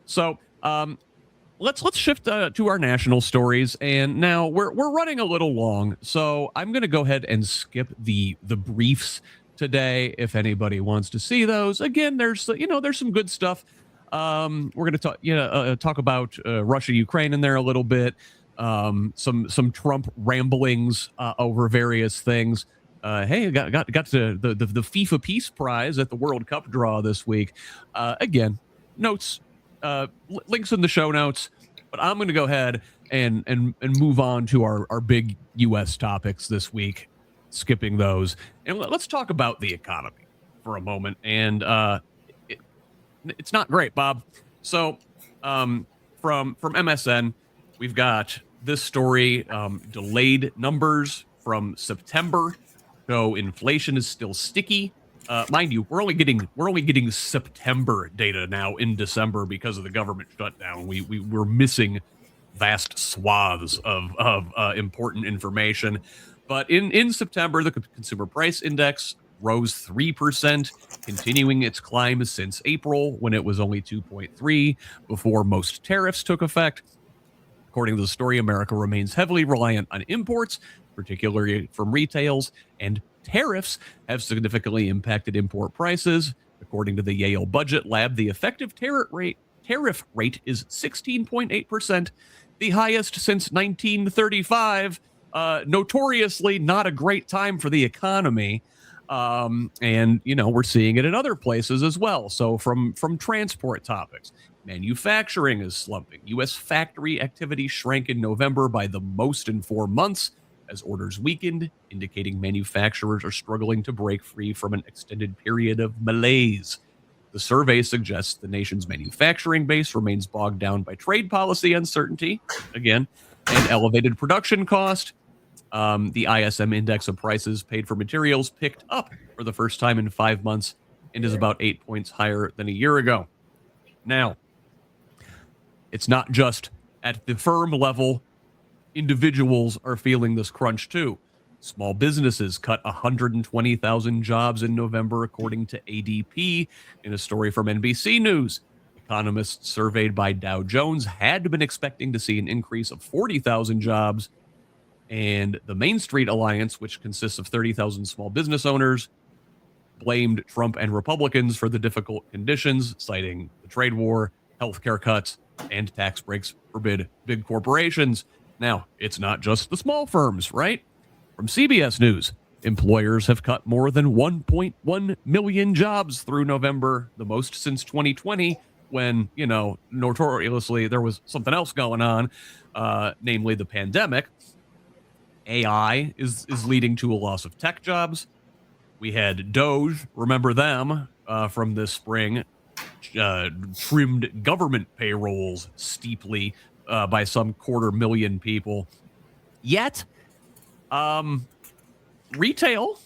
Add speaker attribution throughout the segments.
Speaker 1: So let's shift to our national stories, and now we're running a little long, so I'm going to go ahead and skip the briefs today. If anybody wants to see those, again, there's some good stuff. We're going to talk about Russia, Ukraine in there a little bit. Some Trump ramblings over various things. Hey, got to the FIFA Peace Prize at the World Cup draw this week. Again, notes, links in the show notes. But I'm going to go ahead and move on to our big U.S. topics this week, skipping those, and let's talk about the economy for a moment. And it's not great, Bob. So from MSN, we've got this story, delayed numbers from September. So inflation is still sticky. Mind you, we're only getting September data now in December because of the government shutdown. We're missing vast swaths of important information. But in September, the consumer price index rose 3%, continuing its climb since April, when it was only 2.3 before most tariffs took effect. According to the story, America remains heavily reliant on imports, particularly from retails, and tariffs have significantly impacted import prices. According to the Yale Budget Lab, the effective tariff rate is 16.8%, the highest since 1935. Notoriously not a great time for the economy. And, we're seeing it in other places as well. So from transport topics, manufacturing is slumping. U.S. factory activity shrank in November by the most in 4 months as orders weakened, indicating manufacturers are struggling to break free from an extended period of malaise. The survey suggests the nation's manufacturing base remains bogged down by trade policy uncertainty, again, and elevated production cost. The ISM index of prices paid for materials picked up for the first time in 5 months and is about 8 points higher than a year ago. Now, it's not just at the firm level. Individuals are feeling this crunch too. Small businesses cut 120,000 jobs in November, according to ADP, in a story from NBC News. Economists surveyed by Dow Jones had been expecting to see an increase of 40,000 jobs. And the Main Street Alliance, which consists of 30,000 small business owners, blamed Trump and Republicans for the difficult conditions, citing the trade war, healthcare cuts, and tax breaks for big corporations. Now, it's not just the small firms, right? From CBS News, employers have cut more than 1.1 million jobs through November, the most since 2020, when, notoriously there was something else going on, namely the pandemic. AI is leading to a loss of tech jobs. We had Doge, remember them, from this spring, trimmed government payrolls steeply by some 250,000 people. Yet, retail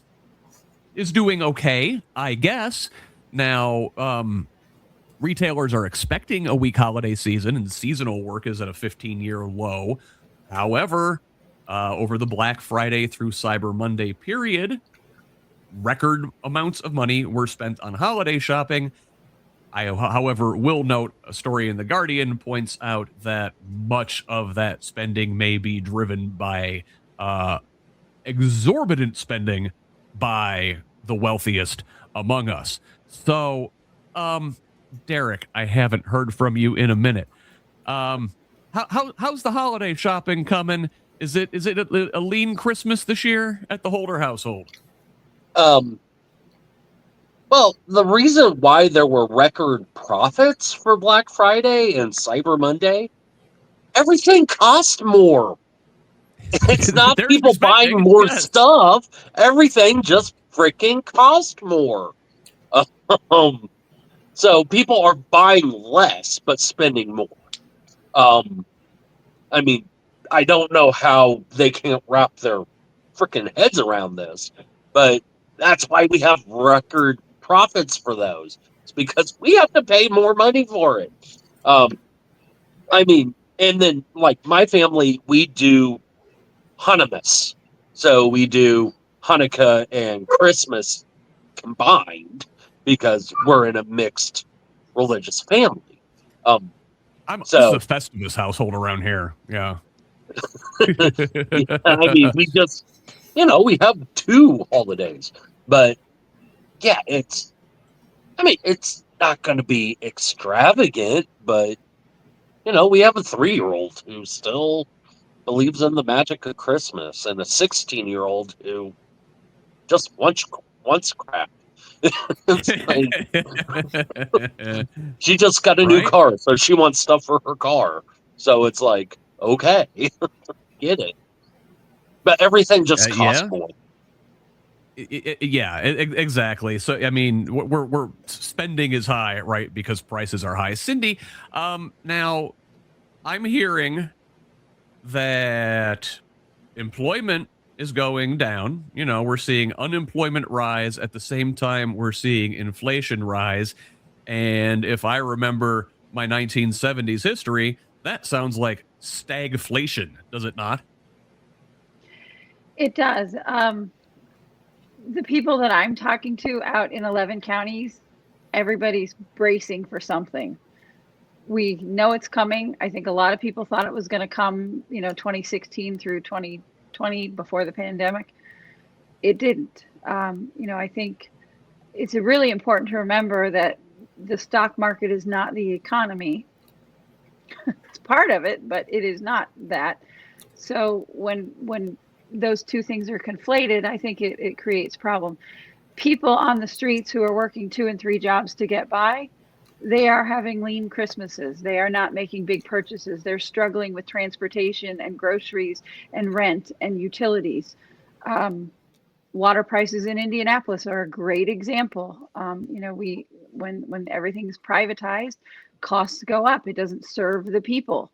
Speaker 1: is doing okay, I guess. Now, retailers are expecting a weak holiday season, and seasonal work is at a 15-year low. However, over the Black Friday through Cyber Monday period, record amounts of money were spent on holiday shopping. I, however, will note a story in The Guardian points out that much of that spending may be driven by exorbitant spending by the wealthiest among us. So, Derek, I haven't heard from you in a minute. How's the holiday shopping coming? Is it a lean Christmas this year at the Holder household?
Speaker 2: Well, the reason why there were record profits for Black Friday and Cyber Monday, everything cost more. It's not people buying more stuff. Everything just freaking cost more. So people are buying less but spending more. I mean, I don't know how they can't wrap their freaking heads around this, but that's why we have record profits for those. It's because we have to pay more money for it. I mean, and then like my family, we do Hanukkah. So we do Hanukkah and Christmas combined because we're in a mixed religious family.
Speaker 1: This is a
Speaker 2: So,
Speaker 1: Festivus household around here. Yeah.
Speaker 2: yeah, I mean, we have 2 holidays, but yeah, it's not going to be extravagant, but we have a 3-year-old who still believes in the magic of Christmas, and a 16-year-old who just wants crap. It's like she just got a new
Speaker 1: Right?
Speaker 2: car, so she wants stuff for her car. So it's like, okay, get it, but everything just costs
Speaker 1: Yeah.
Speaker 2: more.
Speaker 1: Yeah, exactly. So I mean, we're spending is high, right? Because prices are high. Cindy, now I'm hearing that employment is going down. We're seeing unemployment rise at the same time we're seeing inflation rise. And if I remember my 1970s history, that sounds like stagflation, does it not?
Speaker 3: It does. The people that I'm talking to out in 11 counties, everybody's bracing for something. We know it's coming. I think a lot of people thought it was going to come, 2016 through 2020 before the pandemic. It didn't. I think it's really important to remember that the stock market is not the economy. It's part of it, but it is not that. So when those two things are conflated, I think it creates problem. People on the streets who are working 2 and 3 jobs to get by, they are having lean Christmases. They are not making big purchases. They're struggling with transportation and groceries and rent and utilities. Water prices in Indianapolis are a great example. When everything's privatized, costs go up. It doesn't serve the people.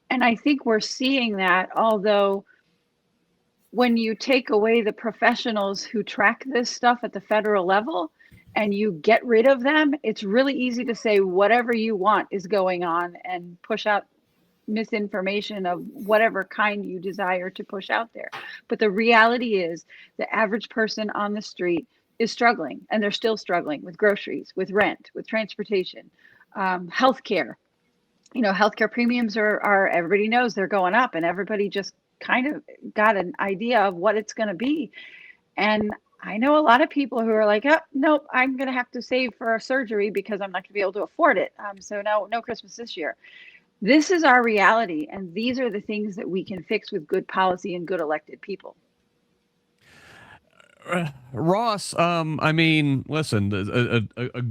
Speaker 3: And I think we're seeing that, although when you take away the professionals who track this stuff at the federal level and you get rid of them, it's really easy to say whatever you want is going on and push out misinformation of whatever kind you desire to push out there. But the reality is the average person on the street is struggling, and they're still struggling with groceries, with rent, with transportation, healthcare. Healthcare premiums are everybody knows they're going up, and everybody just kind of got an idea of what it's going to be. And I know a lot of people who are like, oh, nope, I'm going to have to save for a surgery because I'm not going to be able to afford it. So no Christmas this year. This is our reality, and these are the things that we can fix with good policy and good elected people.
Speaker 1: Ross, I mean, listen, a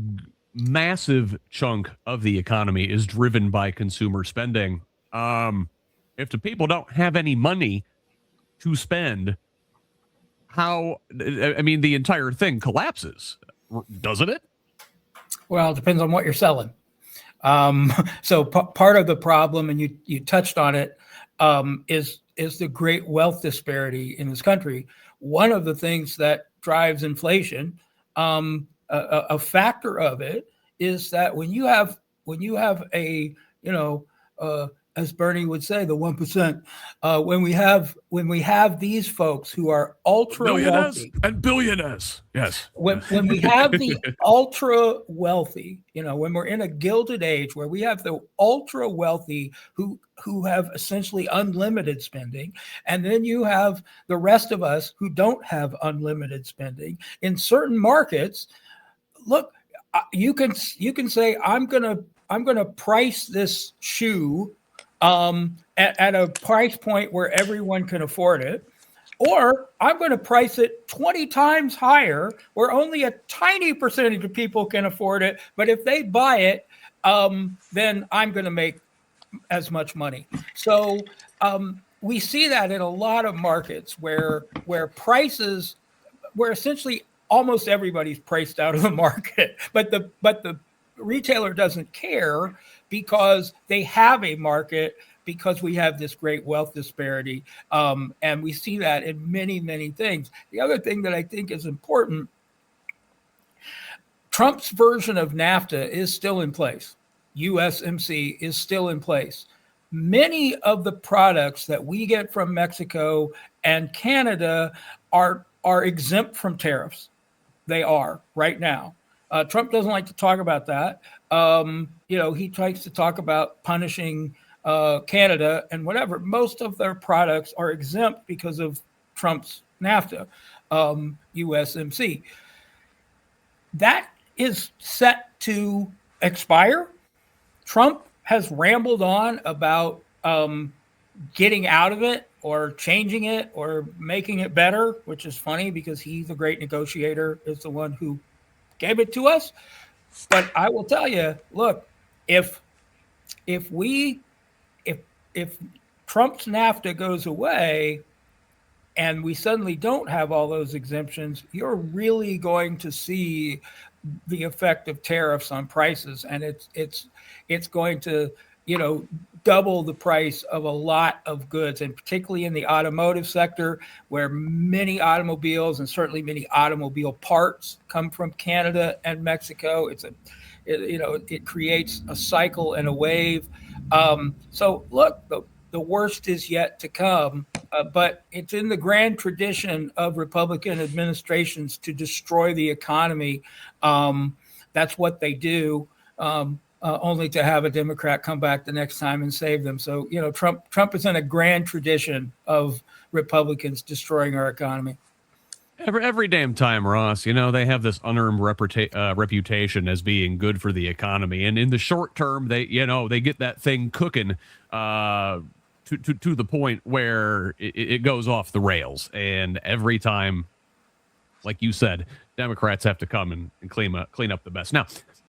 Speaker 1: massive chunk of the economy is driven by consumer spending. If the people don't have any money to spend, the entire thing collapses, doesn't it?
Speaker 4: Well, it depends on what you're selling. So part of the problem, and you touched on it, is the great wealth disparity in this country. One of the things that drives inflation, a factor of it, is that when you have a as Bernie would say, the 1%, when we have these folks who are ultra wealthy
Speaker 1: and billionaires, yes.
Speaker 4: When we have the ultra wealthy, when we're in a gilded age where we have the ultra wealthy who have essentially unlimited spending, and then you have the rest of us who don't have unlimited spending in certain markets. Look, you can say I'm gonna price this shoe at a price point where everyone can afford it, or I'm going to price it 20 times higher where only a tiny percentage of people can afford it. But if they buy it, then I'm going to make as much money. So we see that in a lot of markets where prices, where essentially almost everybody's priced out of the market, but the retailer doesn't care because they have a market, because we have this great wealth disparity. And we see that in many, many things. The other thing that I think is important, Trump's version of NAFTA is still in place. USMCA is still in place. Many of the products that we get from Mexico and Canada are exempt from tariffs. They are right now. Trump doesn't like to talk about that, He tries to talk about punishing Canada and whatever. Most of their products are exempt because of Trump's NAFTA, USMC. That is set to expire. Trump has rambled on about getting out of it or changing it or making it better, which is funny because he's a great negotiator, is the one who gave it to us. But I will tell you, look, if Trump's NAFTA goes away and we suddenly don't have all those exemptions, you're really going to see the effect of tariffs on prices, and it's going to double the price of a lot of goods, and particularly in the automotive sector, where many automobiles and certainly many automobile parts come from Canada and Mexico. It creates a cycle and a wave. So look, the worst is yet to come, but it's in the grand tradition of Republican administrations to destroy the economy. That's what they do. Only to have a Democrat come back the next time and save them. So, Trump is in a grand tradition of Republicans destroying our economy.
Speaker 1: Every damn time, Ross, they have this unearned reputation as being good for the economy. And in the short term, they get that thing cooking to the point where it goes off the rails. And every time, like you said, Democrats have to come and clean up the mess. Now,